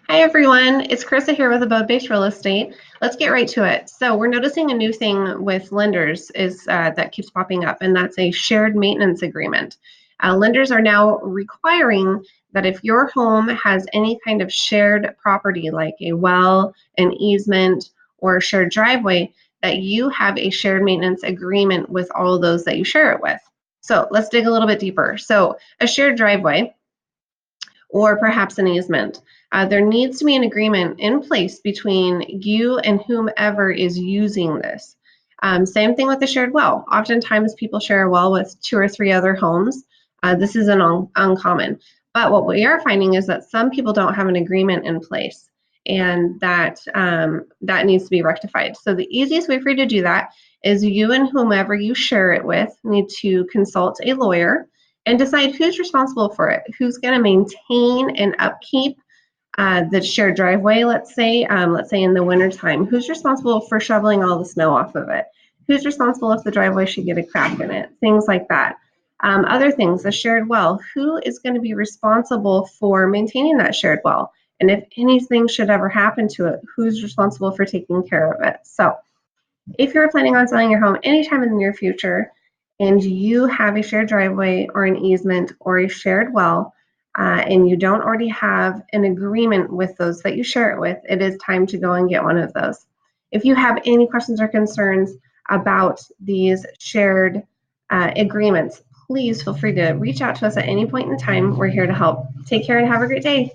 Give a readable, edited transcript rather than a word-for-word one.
Hi everyone, it's Carissa here with Abode-based real estate. Let's get right to it. So we're noticing a new thing with lenders is that keeps popping up, and that's a shared maintenance agreement. Lenders are now requiring that if your home has any kind of shared property like a well, an easement, or a shared driveway, that you have a shared maintenance agreement with all of those that you share it with. So let's dig a little bit deeper. So a shared driveway, or perhaps an easement. There needs to be an agreement in place between you and whomever is using this. Same thing with the shared well. Oftentimes people share a well with 2 or 3 other homes. This isn't uncommon. But what we are finding is that some people don't have an agreement in place, and that needs to be rectified. So the easiest way for you to do that is you and whomever you share it with need to consult a lawyer and decide who's responsible for it, who's going to maintain and upkeep the shared driveway, let's say in the wintertime, who's responsible for shoveling all the snow off of it, who's responsible if the driveway should get a crack in it, things like that. Other things, a shared well, who is going to be responsible for maintaining that shared well? And if anything should ever happen to it, who's responsible for taking care of it? So if you're planning on selling your home anytime in the near future and you have a shared driveway or an easement or a shared well, and you don't already have an agreement with those that you share it with, it is time to go and get one of those. If you have any questions or concerns about these shared agreements, please feel free to reach out to us at any point in time. We're here to help. Take care and have a great day.